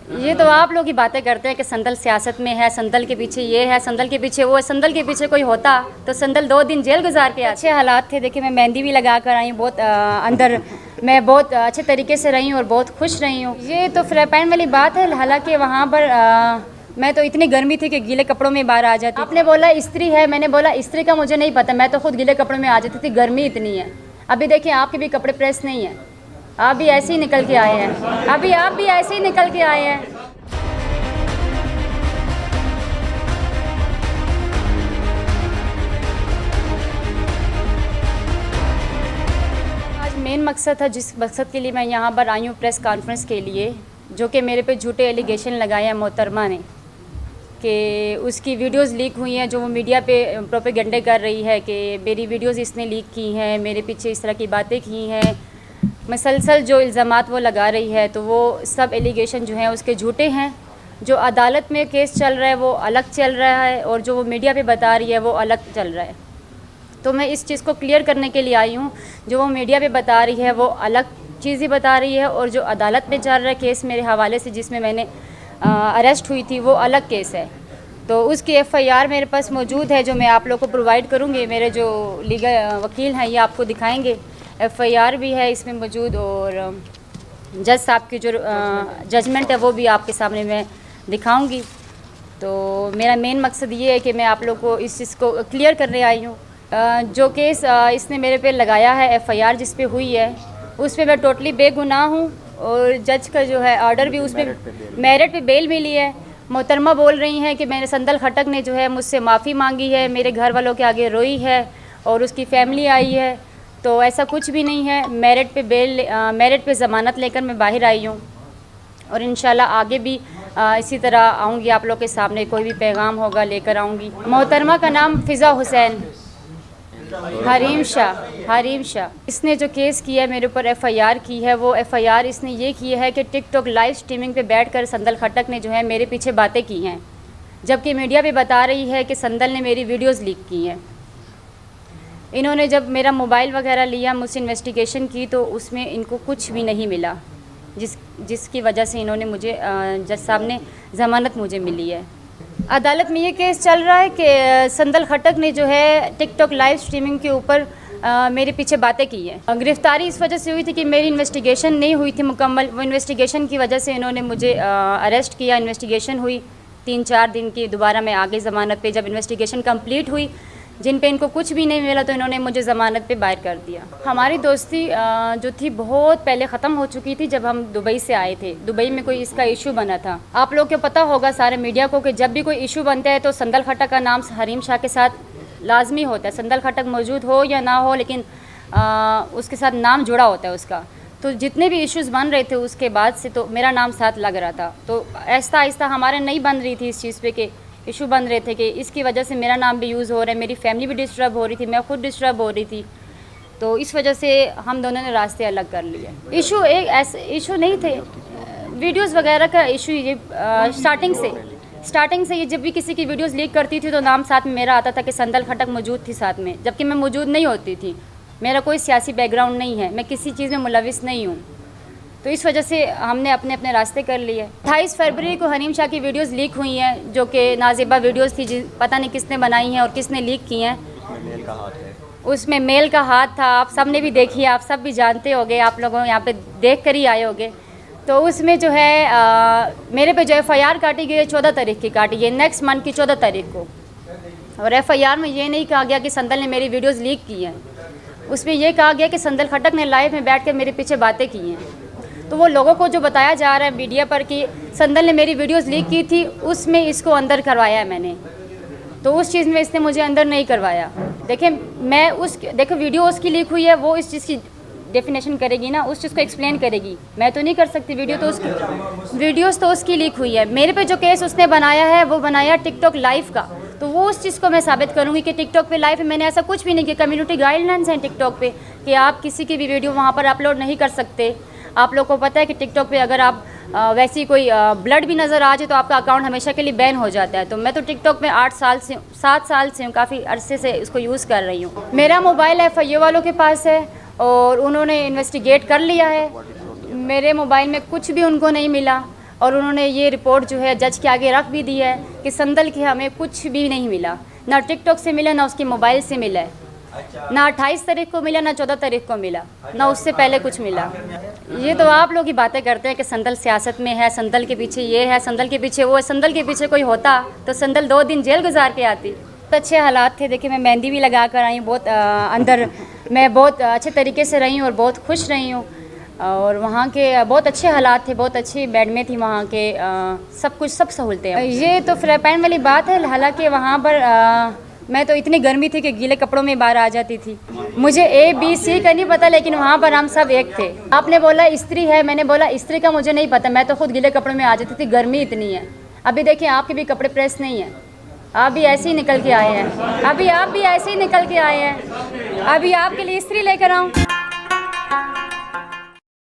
ये तो आप लोग ही बातें करते हैं कि संदल सियासत में है, संदल के पीछे ये है, संदल के पीछे वो है। संदल के पीछे कोई होता तो संदल 2 दिन जेल गुजार के अच्छे हालात थे। देखिए मैं मेहंदी भी लगा कर आई हूँ, बहुत अंदर मैं बहुत अच्छे तरीके से रही हूँ और बहुत खुश रही हूँ। ये तो फ्राईपैन वाली बात है। हालांकि वहाँ पर मैं तो इतनी गर्मी थी कि गीले कपड़ों में बाहर आ जाती। आपने बोला इस्त्री है, मैंने बोला इस्त्री का मुझे नहीं पता, मैं तो खुद गीले कपड़ों में आ जाती थी, गर्मी इतनी है। अभी देखिए आपके भी कपड़े प्रेस नहीं है, आप भी ऐसे ही निकल के आए हैं, अभी आप भी ऐसे ही निकल के आए हैं। आज मेन मकसद था, जिस मकसद के लिए मैं यहाँ पर आई हूँ प्रेस कॉन्फ्रेंस के लिए, जो कि मेरे पे झूठे एलिगेशन लगाए हैं मोहतरमा ने कि उसकी वीडियोस लीक हुई हैं, जो वो मीडिया पे प्रोपेगेंडे कर रही है कि मेरी वीडियोस इसने लीक की हैं, मेरे पीछे इस तरह की बातें की हैं, मसलसल जो इल्ज़ामात वो लगा रही है, तो वो सब एलिगेशन जो हैं उसके झूठे हैं। जो अदालत में केस चल रहा है वो अलग चल रहा है और जो वो मीडिया पे बता रही है वो अलग चल रहा है। तो मैं इस चीज़ को क्लियर करने के लिए आई हूँ। जो वो मीडिया पे बता रही है वो अलग चीज़ ही बता रही है और जो अदालत में चल रहा है केस मेरे हवाले से, जिसमें मैंने अरेस्ट हुई थी, वो अलग केस है। तो उसकी एफआईआर मेरे पास मौजूद है, जो मैं आप लोगों को प्रोवाइड करूँगी। मेरे जो लीगल वकील हैं ये आपको दिखाएंगे। एफआईआर भी है इसमें मौजूद और जज साहब की जो जजमेंट है वो भी आपके सामने मैं दिखाऊंगी। तो मेरा मेन मकसद ये है कि मैं आप लोगों को इस चीज़ को क्लियर करने आई हूँ। जो केस इसने मेरे पे लगाया है, एफआईआर जिस पे हुई है, उस पर मैं टोटली बेगुनाह हूँ और जज का जो है ऑर्डर भी उस पर मेरिट पे बेल मिली है। मोहतरमा बोल रही हैं कि मैंने संदल खटक ने जो है मुझसे माफ़ी मांगी है, मेरे घर वालों के आगे रोई है और उसकी फैमिली आई है। तो ऐसा कुछ भी नहीं है। मेरिट पे बेल, मेरिट पे ज़मानत लेकर मैं बाहर आई हूँ और इंशाल्लाह आगे भी इसी तरह आऊँगी आप लोग के सामने। कोई भी पैगाम होगा लेकर आऊँगी। मोहतरमा का नाम फ़िज़ा हुसैन हरीम शाह। इसने जो केस किया है, मेरे ऊपर एफआईआर की है, वो एफआईआर इसने ये की है कि टिकटॉक लाइव स्ट्रीमिंग पे बैठकर संदल खटक ने जो है मेरे पीछे बातें की हैं, जबकि मीडिया पे बता रही है कि संदल ने मेरी वीडियोस लीक की हैं। इन्होंने जब मेरा मोबाइल वगैरह लिया, मुझसे इन्वेस्टिगेशन की, तो उसमें इनको कुछ भी नहीं मिला, जिसकी वजह से इन्होंने मुझे जज साहब ने ज़मानत मुझे मिली है। अदालत में ये केस चल रहा है कि संदल खटक ने जो है टिकटॉक लाइव स्ट्रीमिंग के ऊपर मेरे पीछे बातें की हैं। गिरफ्तारी इस वजह से हुई थी कि मेरी इन्वेस्टिगेशन नहीं हुई थी मुकम्मल। वो इन्वेस्टिगेशन की वजह से इन्होंने मुझे अरेस्ट किया। इन्वेस्टिगेशन हुई 3-4 दिन की, दोबारा मैं आगे ज़मानत पे। जब इन्वेस्टिगेशन कंप्लीट हुई, जिन पे इनको कुछ भी नहीं मिला, तो इन्होंने मुझे ज़मानत पे बाहर कर दिया। हमारी दोस्ती जो थी बहुत पहले ख़त्म हो चुकी थी, जब हम दुबई से आए थे। दुबई में कोई इसका इशू बना था। आप लोग को पता होगा सारे मीडिया को कि जब भी कोई इशू बनता है तो संदल खटक का नाम हरीम शाह के साथ लाजमी होता है। संदल खटक मौजूद हो या ना हो, लेकिन उसके साथ नाम जुड़ा होता है उसका। तो जितने भी इश्यूज़ बन रहे थे उसके बाद से तो मेरा नाम साथ लग रहा था। तो आहिस्ता आहिस्ता हमारे नहीं बन रही थी इस चीज़ पे कि इशू बन रहे थे कि इसकी वजह से मेरा नाम भी यूज़ हो रहा है, मेरी फैमिली भी डिस्टर्ब हो रही थी, मैं खुद डिस्टर्ब हो रही थी। तो इस वजह से हम दोनों ने रास्ते अलग कर लिए। इशू एक ऐसे इशू नहीं थे, वीडियोस वगैरह का इशू ये स्टार्टिंग से ये जब भी किसी की वीडियोस लीक करती थी तो नाम साथ में मेरा आता था कि संदल खटक मौजूद थी साथ में, जबकि मैं मौजूद नहीं होती थी। मेरा कोई सियासी बैकग्राउंड नहीं है, मैं किसी चीज़ में मुलविस नहीं हूँ। तो इस वजह से हमने अपने अपने रास्ते कर लिए। 28 फरवरी को हरीम शाह की वीडियोस लीक हुई हैं, जो कि नाज़िबा वीडियोस थी, पता नहीं किसने बनाई हैं और किसने लीक की हैं। उसमें मेल का हाथ था, आप सब ने भी देखी है, आप सब भी जानते होंगे, आप लोगों यहाँ पे देख कर ही आए होंगे। तो उसमें जो है मेरे पे जो एफआईआर काटी गई है 14 तारीख की काटी है, नेक्स्ट मंथ की 14 तारीख को। और एफआईआर में ये नहीं कहा गया कि संदल ने मेरी वीडियोज़ लीक की हैं, उसमें यह कहा गया कि संदल खटक ने लाइव में बैठ कर मेरे पीछे बातें की हैं। तो वो लोगों को जो बताया जा रहा है मीडिया पर कि संदल ने मेरी वीडियोस लीक की थी, उसमें इसको अंदर करवाया है मैंने। तो उस चीज़ में इसने मुझे अंदर नहीं करवाया। देखो वीडियो उसकी लीक हुई है, वो इस चीज़ की डेफिनेशन करेगी ना, उस चीज़ को एक्सप्लेन करेगी। मैं तो नहीं कर सकती। वीडियोस तो उसकी लीक हुई है। मेरे पे जो केस उसने बनाया है वो बनाया टिकटॉक लाइव का, तो वो उस चीज़ को मैं साबित करूँगी कि टिकटॉक पे लाइव है। मैंने ऐसा कुछ भी नहीं किया। कम्युनिटी गाइडलाइंस हैं टिकटॉक पे कि आप किसी की भी वीडियो वहाँ पर अपलोड नहीं कर सकते। आप लोग को पता है कि टिकटॉक पे अगर आप वैसी कोई ब्लड भी नज़र आ जाए तो आपका अकाउंट हमेशा के लिए बैन हो जाता है। तो मैं तो टिकटॉक में 7 साल से हूँ, काफ़ी अरसे से इसको यूज़ कर रही हूँ। मेरा मोबाइल FIA वालों के पास है और उन्होंने इन्वेस्टिगेट कर लिया है। मेरे मोबाइल में कुछ भी उनको नहीं मिला। और उन्होंने ये रिपोर्ट जो है जज के आगे रख भी दी है कि संदल के हमें कुछ भी नहीं मिला, ना टिकटॉक से मिला, ना उसके मोबाइल से मिला है, ना 28 तारीख को मिला, ना 14 तारीख को मिला, ना उससे पहले कुछ मिला। ये तो आप लोग ही बातें करते हैं कि संदल सियासत में है, संदल के पीछे ये है, संदल के पीछे वो है। संदल के पीछे कोई होता तो संदल 2 दिन जेल गुजार के आती। बहुत अच्छे हालात थे। देखिए, मैं मेहंदी भी लगा कर आई हूँ, बहुत अंदर मैं बहुत अच्छे तरीके से रही हूँ और बहुत खुश रही हूँ। और वहाँ के बहुत अच्छे हालात थे, बहुत अच्छी बेड में थी वहाँ के, सब कुछ, सब सहूलतें। ये तो फ्राईपैन वाली बात है। हालांकि वहाँ पर मैं तो इतनी गर्मी थी कि गीले कपड़ों में बाहर आ जाती थी। मुझे ABC का नहीं पता, लेकिन वहाँ पर हम सब एक थे। आपने बोला स्त्री है, मैंने बोला स्त्री का मुझे नहीं पता, मैं तो खुद गीले कपड़ों में आ जाती थी, गर्मी इतनी है। अभी देखिए, आपके भी कपड़े प्रेस नहीं है, आप भी ऐसे ही निकल के आए हैं। अभी आप भी ऐसे ही निकल के आए हैं। अभी आपके लिए स्त्री लेकर आऊँ?